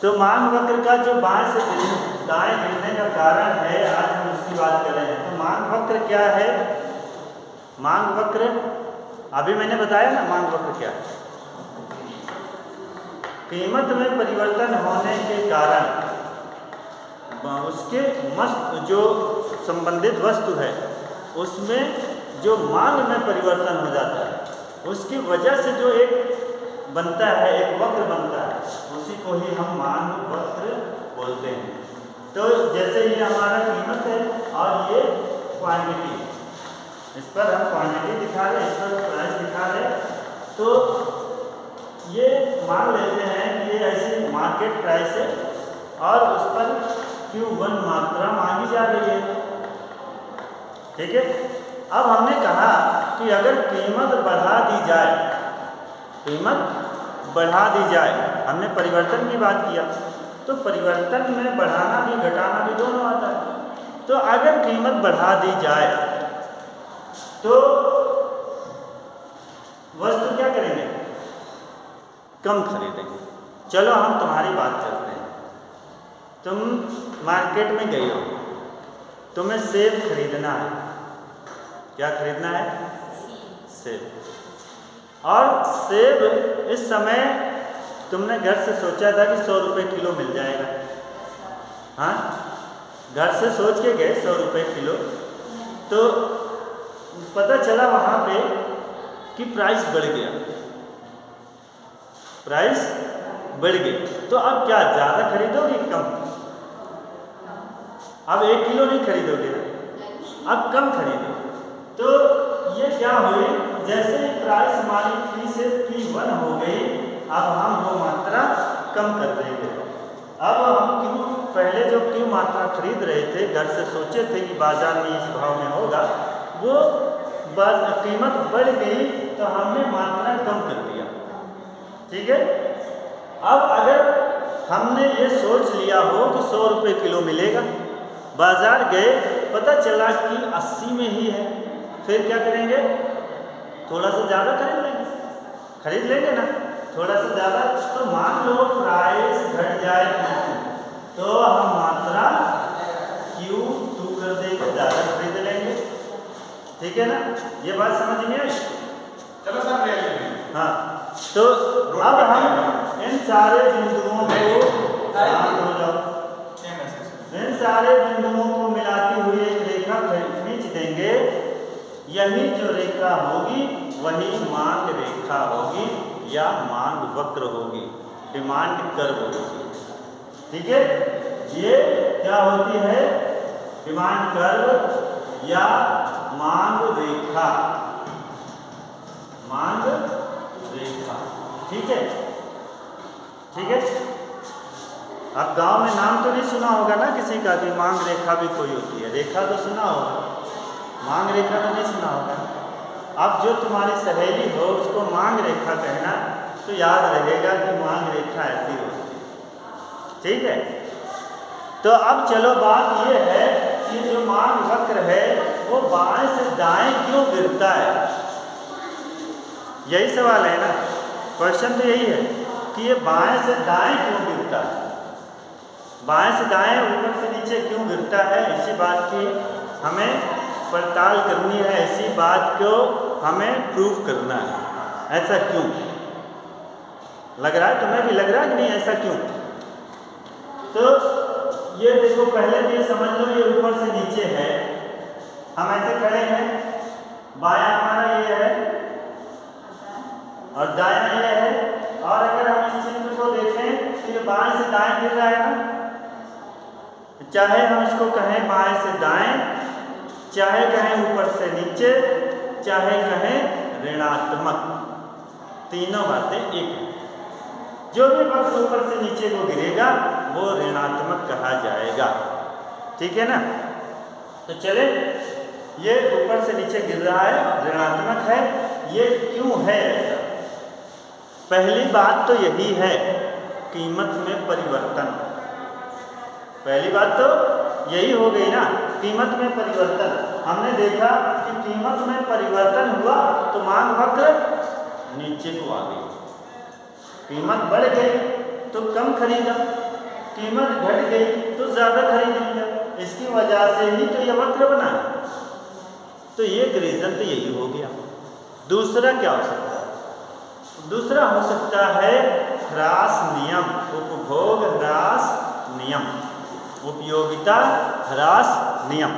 तो मांग वक्र का जो बाएं से दाएं गिरने का कारण है, आज हम उसकी बात कर रहे हैं। तो मांग वक्र क्या है? मांग वक्र अभी मैंने बताया ना, मांग वक्र क्या है? कीमत में परिवर्तन होने के कारण उसके जो संबंधित वस्तु है उसमें जो मांग में परिवर्तन हो जाता है, उसकी वजह से जो एक बनता है, एक वक्र बनता है, उसी को ही हम मांग वक्र बोलते हैं। तो जैसे ये हमारा कीमत है और ये क्वांटिटी है, इस पर हम क्वांटिटी दिखा रहे हैं, इस पर प्राइस दिखा रहे हैं। तो ये मान लेते हैं कि ये ऐसी मार्केट प्राइस है और उस पर Q1 मात्रा मांगी जा रही है। ठीक है। अब हमने कहा कि अगर कीमत बढ़ा दी जाए, कीमत बढ़ा दी जाए, हमने परिवर्तन की बात किया, तो परिवर्तन में बढ़ाना भी घटाना भी दोनों आता है। तो अगर कीमत बढ़ा दी जाए तो वस्तु क्या करेंगे? कम खरीदेंगे। चलो हम तुम्हारी बात करते हैं। तुम मार्केट में गए हो, तुम्हें सेब खरीदना है। क्या खरीदना है? सेब। और सेब इस समय तुमने घर से सोचा था कि 100 रुपये किलो मिल जाएगा। हाँ, घर से सोच के गए 100 रुपये किलो, तो पता चला वहाँ पे कि प्राइस बढ़ गया, प्राइस बढ़ गई। तो अब क्या ज़्यादा खरीदोगे कम? अब 1 किलो नहीं खरीदोगे, अब कम खरीदो। तो ये क्या हुई, जैसे ही प्राइस हमारी P से P1 हो गई, अब हम वो मात्रा कम कर देंगे। अब हम Q, पहले जो Q मात्रा खरीद रहे थे, घर से सोचे थे कि बाजार में इस भाव में होगा, वो कीमत बढ़ गई तो हमने मात्रा कम कर दिया। ठीक है। अब अगर हमने ये सोच लिया हो कि 100 रुपये किलो मिलेगा, बाजार गए, पता चला कि 80 में ही है, फिर क्या करेंगे? थोड़ा सा ज़्यादा खरीद लेंगे ना, थोड़ा सा ज़्यादा। तो मान लो प्राइस घट जाए तो हम मात्रा Q2 कर देंगे, ज़्यादा खरीद लेंगे। ठीक है ना, ये बात समझ में आई? चलो सर, हाँ, तो अब हम इन सारे बिंदुओं को शांत हो जाओ, इन सारे बिंदुओं को मिलाती हुई एक रेखा खींच देंगे। यही जो रेखा होगी वही मांग रेखा होगी या मांग वक्र होगी, डिमांड कर्व होगी। ठीक है, ये क्या होती है? डिमांड कर्व या मांग रेखा, मांग रेखा। ठीक है, ठीक है। अब गांव में नाम तो नहीं सुना होगा ना किसी का कि मांग रेखा भी कोई होती है। रेखा तो सुना होगा, मांग रेखा तो नहीं सुना होगा। अब जो तुम्हारी सहेली हो उसको मांग रेखा कहना, तो याद रहेगा कि मांग रेखा ऐसी होती है। ठीक है। तो अब चलो बात ये है कि जो मांग वक्र है वो बाएं से दाएं क्यों गिरता है? यही सवाल है ना, क्वेश्चन तो यही है कि ये बाएं से दाएं क्यों गिरता है, बाएं से दाएं ऊपर से नीचे क्यों गिरता है। इसी बात की हमें पड़ताल करनी है, इसी बात को हमें प्रूफ करना है। ऐसा क्यों लग रहा है? तुम्हें भी लग रहा है कि नहीं, ऐसा क्यों? तो ये देखो, पहले तो ये समझ लो ये ऊपर से नीचे है, हम ऐसे खड़े हैं, बायां हमारा ये है और दायां ये है। और अगर हम इस चित्र को देखें तो ये बाएं से दाएं गिर रहा है ना, चाहे हम इसको कहें बाएं से दाएं, चाहे कहें ऊपर से नीचे, चाहे कहें ऋणात्मक, तीनों बातें एक हैं। जो भी पक्ष ऊपर से नीचे को गिरेगा वो ऋणात्मक कहा जाएगा। ठीक है ना। तो चले, ये ऊपर से नीचे गिर रहा है, ऋणात्मक है, ये क्यों है ऐसा? पहली बात तो यही है, कीमत में परिवर्तन। पहली बात तो यही हो गई ना, कीमत में परिवर्तन। हमने देखा कि कीमत में परिवर्तन हुआ तो मांग वक्र नीचे को आ गई, कीमत बढ़ गई तो कम खरीदा, कीमत घट गई तो ज़्यादा खरीद लिया। इसकी वजह से ही तो यह वक्र बना। तो एक रीज़न तो यही हो गया। दूसरा क्या हो सकता है? दूसरा हो सकता है ह्रास नियम, उपभोग ह्रास नियम, उपयोगिता ह्रास नियम।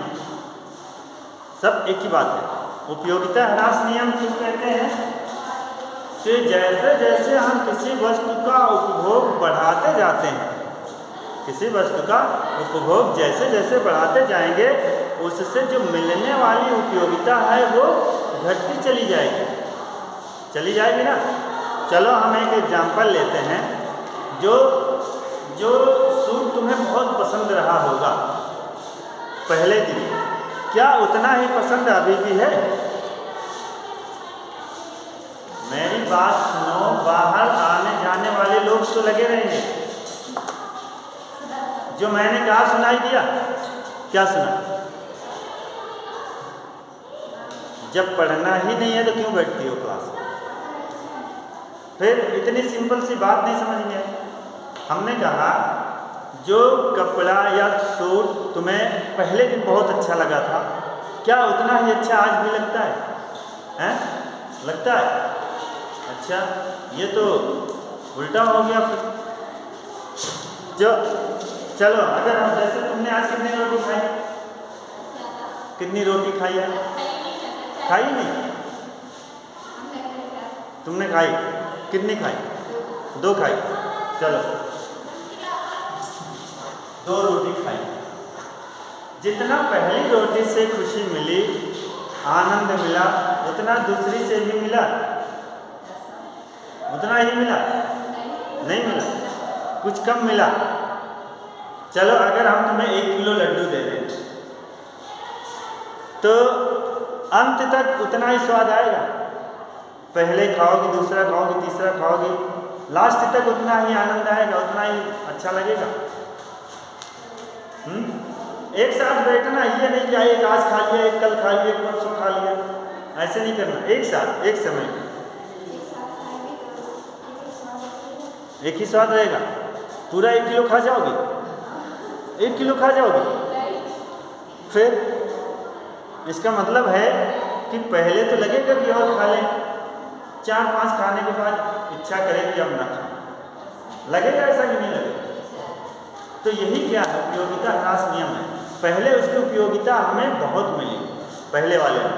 सब एक ही बात है। उपयोगिता ह्रास नियम क्यों कहते हैं? कि जैसे जैसे हम किसी वस्तु का उपभोग बढ़ाते जाते हैं, किसी वस्तु का उपभोग जैसे जैसे बढ़ाते जाएंगे, उससे जो मिलने वाली उपयोगिता है वो घटती चली जाएगी। चली जाएगी ना। चलो हम एक एग्जाम्पल लेते हैं। जो सूट तुम्हें बहुत पसंद रहा होगा पहले दिन, क्या उतना ही पसंद अभी भी है? मेरी बात सुनो, बाहर आने जाने वाले लोग तो लगे रहेंगे। जो मैंने कहा सुनाई दिया? क्या सुना? जब पढ़ना ही नहीं है तो क्यों बैठती हो क्लास? फिर इतनी सिंपल सी बात नहीं समझ में आई। हमने कहा जो कपड़ा या सूट तुम्हें पहले दिन बहुत अच्छा लगा था, क्या उतना ही अच्छा आज भी लगता है? हैं? लगता है? अच्छा, ये तो उल्टा हो गया फिर। जो चलो, अगर हम जैसे तुमने आज कितनी रोटी खाई? कितनी रोटी खाई है? खाई नहीं? तुमने खाई? कितनी खाई? 2 खाई। चलो, 2 रोटी खाई। जितना पहली रोटी से खुशी मिली, आनंद मिला, उतना दूसरी से भी मिला? उतना ही मिला? नहीं मिला, कुछ कम मिला। चलो, अगर हम तुम्हें 1 किलो लड्डू दे दें तो अंत तक उतना ही स्वाद आएगा? पहले खाओगे, दूसरा खाओगे, तीसरा खाओगे, लास्ट तक उतना ही आनंद आएगा, उतना ही अच्छा लगेगा। एक साथ बैठना, ये नहीं कि एक आज खा लिया, एक कल खा लिया, एक परसों खा लिया, ऐसे नहीं करना। एक साथ, एक समय एक ही स्वाद रहेगा। पूरा 1 किलो खा जाओगे? 1 किलो खा जाओगे? फिर इसका मतलब है कि पहले तो लगेगा कि और खा लें, 4-5 खाने के बाद इच्छा करेगी अब ना खाएं। लगेगा ऐसा कि नहीं लगेगा? तो यही क्या है? उपयोगिता ह्रास नियम है। पहले उसकी उपयोगिता हमें बहुत मिली पहले वाले में,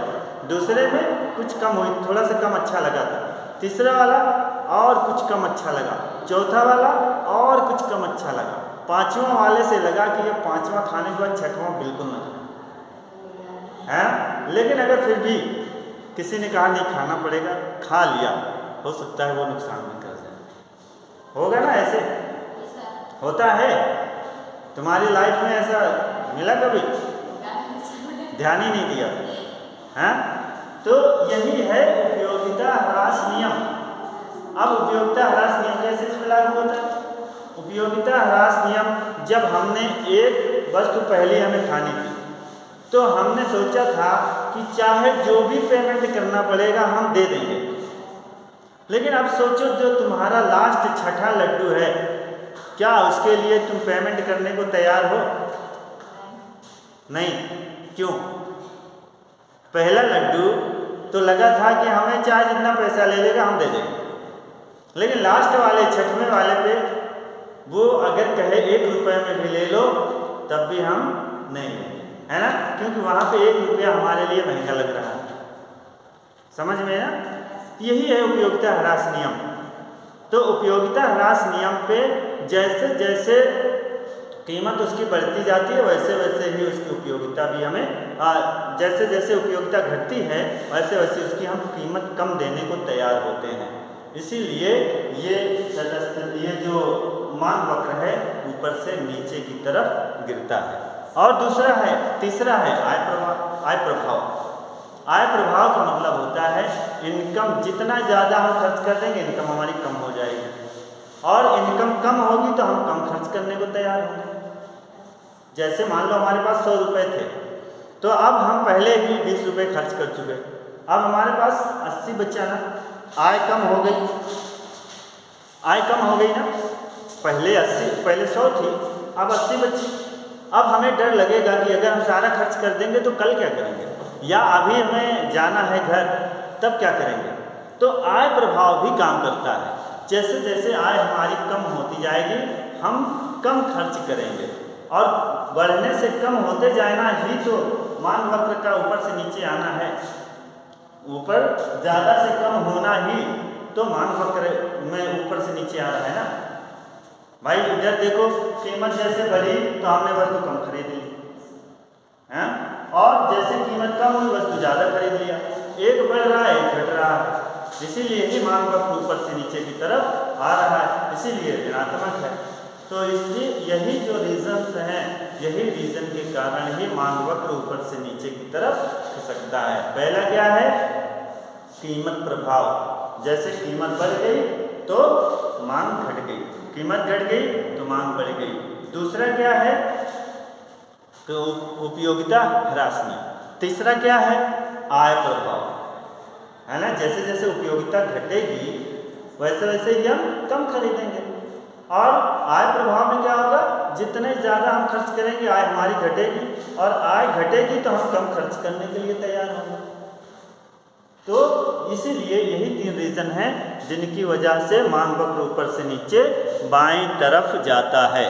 दूसरे में कुछ कम हुई, थोड़ा सा कम अच्छा लगा था, तीसरा वाला और कुछ कम अच्छा लगा, चौथा वाला और कुछ कम अच्छा लगा, 5वां वाले से लगा कि ये 5वां खाने के बाद 6वां बिल्कुल ना है। लेकिन अगर फिर भी किसी ने कहा नहीं खाना पड़ेगा, खा लिया, हो सकता है वो नुकसान भी कर जाए। होगा ना? ऐसे होता है। तुम्हारी लाइफ में ऐसा मिला कभी? ध्यान ही नहीं दिया है? तो यही है उपयोगिता ह्रास नियम। अब उपयोगिता ह्रास नियम कैसे इसमें लागू होता है? उपयोगिता ह्रास नियम, जब हमने एक वस्तु पहले हमें खानी थी तो हमने सोचा था कि चाहे जो भी पेमेंट करना पड़ेगा हम दे देंगे। लेकिन अब सोचो, जो तुम्हारा लास्ट 6ठा लड्डू है, क्या उसके लिए तुम पेमेंट करने को तैयार हो? नहीं। क्यों? पहला लड्डू तो लगा था कि हमें चाहे जितना पैसा ले लेगा हम दे देंगे, लेकिन लास्ट वाले 6वें वाले पे वो अगर कहे 1 रुपये में भी ले लो तब भी हम नहीं लेंगे, है ना? क्योंकि वहाँ पे 1 रुपया हमारे लिए महंगा लग रहा है। समझ में ना? यही है उपयोगिता ह्रास नियम। तो उपयोगिता ह्रास नियम पे जैसे जैसे कीमत उसकी बढ़ती जाती है, वैसे वैसे ही उसकी उपयोगिता भी हमें, जैसे जैसे उपयोगिता घटती है वैसे वैसे उसकी हम कीमत कम देने को तैयार होते हैं। इसीलिए ये जो मांग वक्र है ऊपर से नीचे की तरफ गिरता है। और तीसरा है आय प्रभाव। आय प्रभाव का मतलब होता है इनकम जितना ज़्यादा हम खर्च कर देंगे इनकम हमारी कम हो जाएगी, और इनकम कम होगी तो हम कम खर्च करने को तैयार होंगे। जैसे मान लो हमारे पास 100 रुपये थे, तो अब हम पहले ही 20 रुपये खर्च कर चुके, अब हमारे पास 80 बचा ना, आय कम हो गई ना। पहले 100 थी, अब 80 बची। अब हमें डर लगेगा कि अगर हम सारा खर्च कर देंगे तो कल क्या करेंगे, या अभी हमें जाना है घर तब क्या करेंगे। तो आय प्रभाव भी काम करता है। जैसे जैसे आय हमारी कम होती जाएगी हम कम खर्च करेंगे, और बढ़ने से कम होते जाना ही तो मांग वक्र का ऊपर से नीचे आना है। ऊपर ज़्यादा से कम होना ही तो मांग वक्र में ऊपर से नीचे आ रहा है ना भाई। इधर देखो, कीमत जैसे बढ़ी तो हमने वस्तु कम खरीद ली है, और जैसे कीमत कम हुई वस्तु ज़्यादा खरीद लिया। एक बढ़ रहा है एक घट रहा है, इसीलिए ही मांग वक्र ऊपर से नीचे की तरफ आ रहा है, इसीलिए ऋणात्मक है। तो इसलिए यही जो रीजन्स हैं, यही रीजन के कारण ही मांग वक्र ऊपर से नीचे की तरफ खिसकता है। पहला क्या है, कीमत प्रभाव। जैसे कीमत बढ़ गई तो मांग घट गई, कीमत घट गई तो मांग बढ़ गई। दूसरा क्या है, तो उपयोगिता ह्रासनी। तीसरा क्या है, आय प्रभाव, है ना। जैसे जैसे उपयोगिता घटेगी वैसे वैसे ही हम कम खरीदेंगे, और आय प्रभाव में क्या होगा, जितने ज़्यादा हम खर्च करेंगे आय हमारी घटेगी, और आय घटेगी तो हम कम खर्च करने के लिए तैयार होंगे। तो इसीलिए यही 3 रीज़न हैं जिनकी वजह से मांग वक्र ऊपर से नीचे बाएं तरफ जाता है।